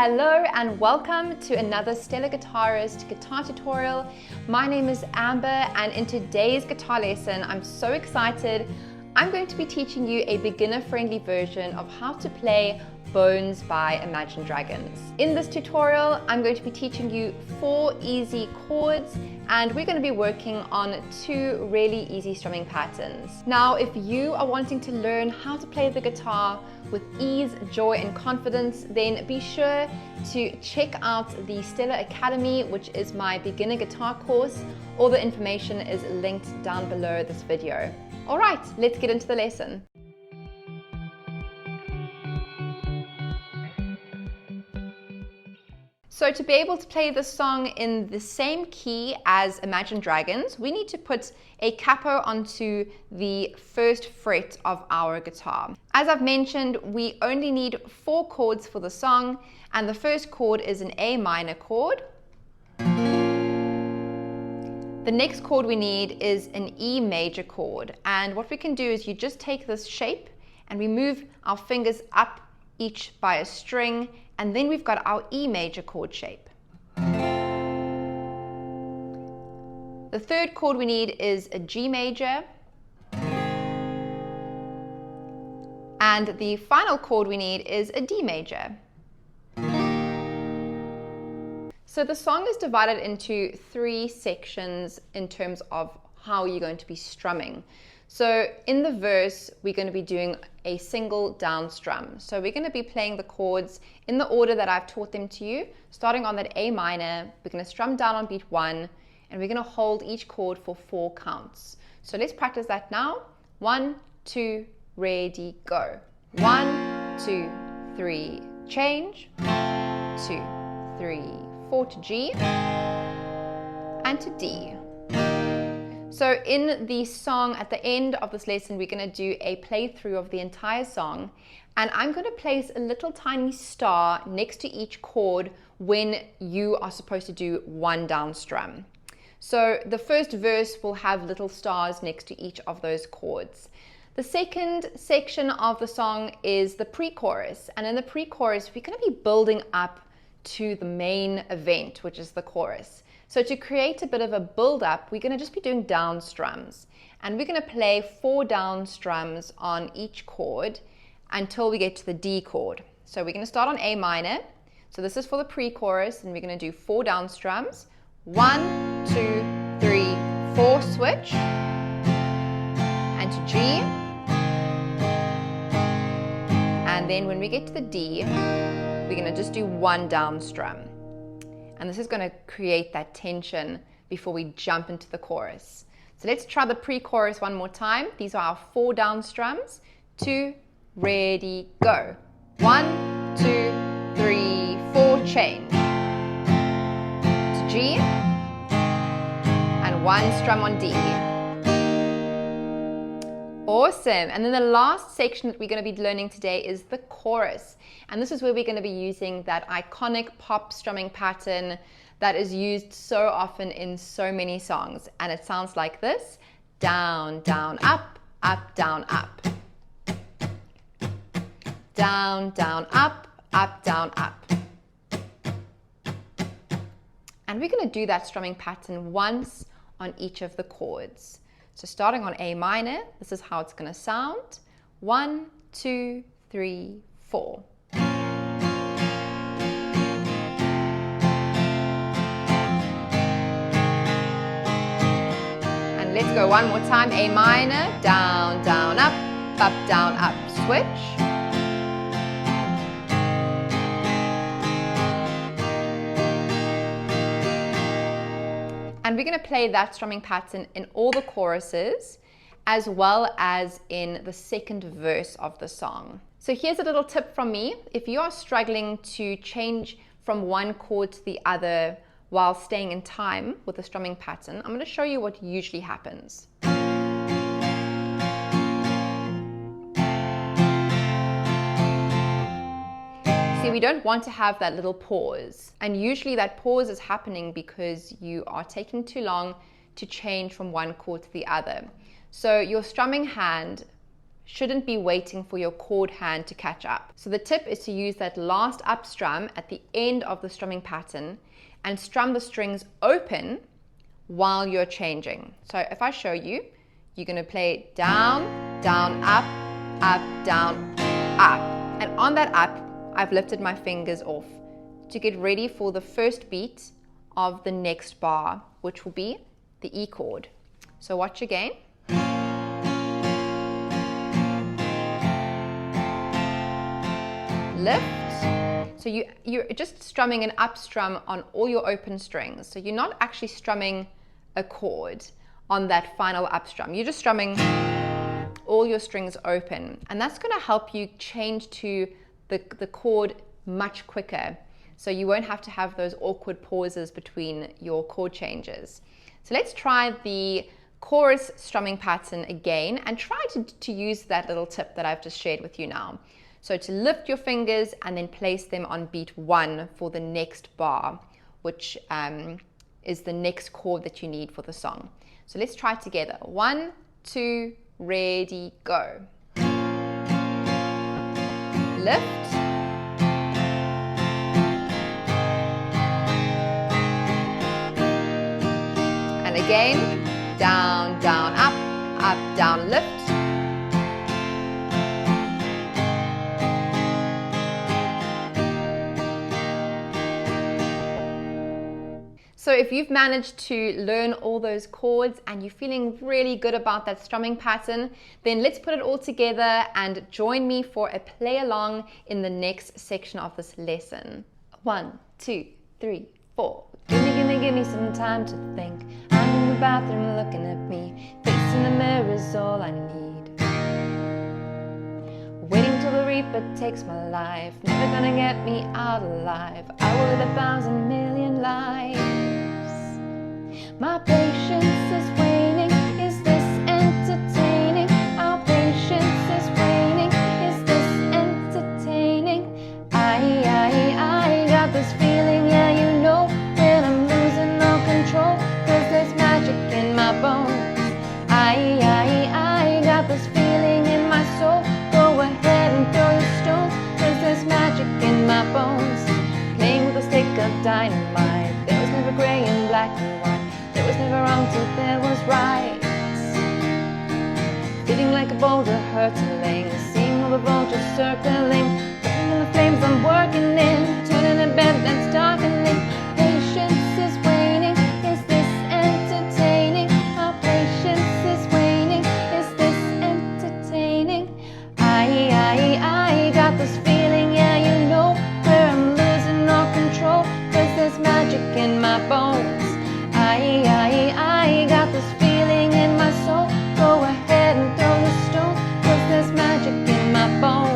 Hello and welcome to another Stellar Guitarist guitar tutorial. My name is Amber, and in today's guitar lesson, I'm so excited. I'm going to be teaching you a beginner-friendly version of how to play Bones by Imagine Dragons. In this tutorial, I'm going to be teaching you 4 easy chords, and we're going to be working on 2 really easy strumming patterns. Now, if you are wanting to learn how to play the guitar with ease, joy, and confidence, then be sure to check out the Stellar Academy, which is my beginner guitar course. All the information is linked down below this video. All right, let's get into the lesson. So to be able to play this song in the same key as Imagine Dragons, we need to put a capo onto the first fret of our guitar. As I've mentioned, we only need 4 chords for the song, and the first chord is an A minor chord. The next chord we need is an E major chord, and what we can do is you just take this shape and we move our fingers up each by a string, and then we've got our E major chord shape. The third chord we need is a G major, and the final chord we need is a D major. So the song is divided into 3 sections in terms of how you're going to be strumming. So in the verse, we're going to be doing a single down strum. So we're going to be playing the chords in the order that I've taught them to you. Starting on that A minor, we're going to strum down on beat 1, and we're going to hold each chord for 4 counts. So let's practice that now. 1, 2, ready, go. 1, 2, 3, change. 2, 3, 4 to G and to D. So in the song, at the end of this lesson, we're going to do a playthrough of the entire song, and I'm going to place a little tiny star next to each chord when you are supposed to do 1 down strum. So the first verse will have little stars next to each of those chords. The second section of the song is the pre-chorus, and in the pre-chorus, we're going to be building up to the main event, which is the chorus. So to create a bit of a build-up, we're going to just be doing down strums. And we're going to play 4 down strums on each chord until we get to the D chord. So we're going to start on A minor. So this is for the pre-chorus, and we're going to do 4 down strums. 1, 2, 3, 4, switch. And to G. And then when we get to the D, we're going to just do 1 down strum. And this is going to create that tension before we jump into the chorus. So let's try the pre-chorus one more time. These are our 4 down strums. 2, ready, go. 1, 2, 3, 4, change. To G. And 1 strum on D. Awesome. And then the last section that we're going to be learning today is the chorus. And this is where we're going to be using that iconic pop strumming pattern that is used so often in so many songs. And it sounds like this: down, down, up, up, down, up. Down, down, up, down, up. And we're going to do that strumming pattern once on each of the chords. So starting on A minor, this is how it's going to sound. 1, 2, 3, 4. And let's go one more time. A minor, down, down, up, down, up, switch. And we're going to play that strumming pattern in all the choruses, as well as in the second verse of the song. So here's a little tip from me. If you are struggling to change from one chord to the other while staying in time with the strumming pattern, I'm going to show you what usually happens. See, we don't want to have that little pause, and usually that pause is happening because you are taking too long to change from one chord to the other. So your strumming hand shouldn't be waiting for your chord hand to catch up. So the tip is to use that last up strum at the end of the strumming pattern and strum the strings open while you're changing. So if I show you, you're going to play down, down, up, down, up. And on that up, I've lifted my fingers off to get ready for the first beat of the next bar, which will be the E chord. So watch again. Lift. So you're just strumming an up strum on all your open strings. So you're not actually strumming a chord on that final up strum. You're just strumming all your strings open. And that's going to help you change to the chord much quicker. So you won't have to have those awkward pauses between your chord changes. So let's try the chorus strumming pattern again and try to use that little tip that I've just shared with you now. So to lift your fingers and then place them on beat 1 for the next bar, which is the next chord that you need for the song. So let's try it together. 1, 2, ready, go. Lift. And again, down, down, up, down, lift. So if you've managed to learn all those chords and you're feeling really good about that strumming pattern, then let's put it all together and join me for a play along in the next section of this lesson. 1, 2, 3, 4. Give me some time to think. I'm in the bathroom looking at me. Facing the mirror is all I need. Waiting till the reaper takes my life. Never gonna get me out alive. I will live 1,000 million lives. My patience is waning. Is this entertaining? Our patience is waning. Is this entertaining? I got this feeling, yeah, you know, when I'm losing all control, 'cause there's magic in my bones. I got this feeling in my soul. Go ahead and throw your stone, 'cause there's magic in my bones. Playing with a stick of dynamite. There was never gray and black and white. There was never wrong till there was right. Feeling like a boulder hurtling, seeing all the vultures circling, burning in the flames I'm working in, turning a bed that's darkening. Patience is waning. Is this entertaining? Our patience is waning. Is this entertaining? I got this feeling, yeah, you know, where I'm losing all control, 'cause there's magic in my bones. I got this feeling in my soul. Go ahead and throw your stone, 'cause there's magic in my bones.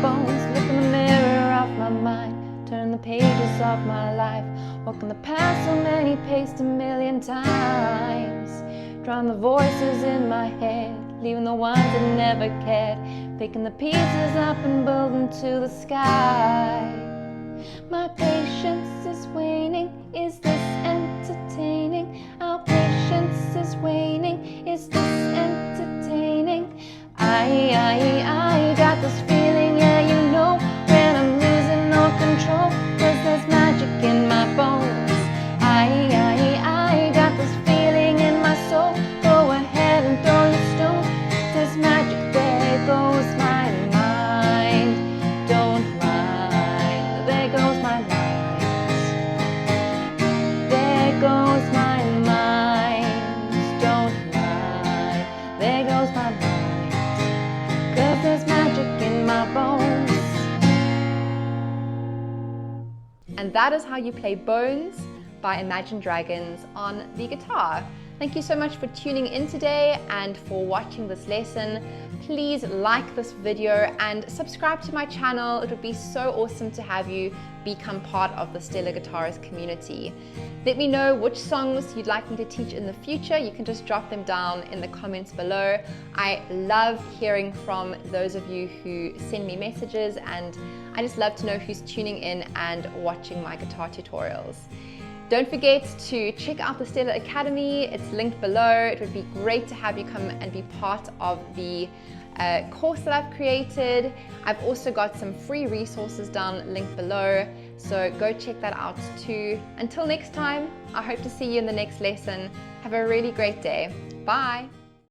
Bones. Look in the mirror of my mind, turn the pages of my life, walking the path so many paced 1,000,000 times, drown the voices in my head, leaving the ones that never cared, picking the pieces up and building to the sky. My patience is waning. Is this entertaining? Our patience is waning. Is this entertaining? I got this feeling, yeah, you know, when I'm losing all control, 'cause there's magic in my bones. I got this feeling in my soul. Go ahead and throw your stone. There's magic, there goes my mind. Don't mind, there goes my mind. There goes my mind. Don't mind, there goes my mind. 'Cause there's magic in my bones. And that is how you play Bones by Imagine Dragons on the guitar. Thank you so much for tuning in today and for watching this lesson. Please like this video and subscribe to my channel. It would be so awesome to have you become part of the Stellar Guitarist community. Let me know which songs you'd like me to teach in the future. You can just drop them down in the comments below. I love hearing from those of you who send me messages, and I just love to know who's tuning in and watching my guitar tutorials. Don't forget to check out the Stellar Academy. It's linked below. It would be great to have you come and be part of the course that I've created. I've also got some free resources down linked below, so go check that out too. Until next time, I hope to see you in the next lesson. Have a really great day. Bye.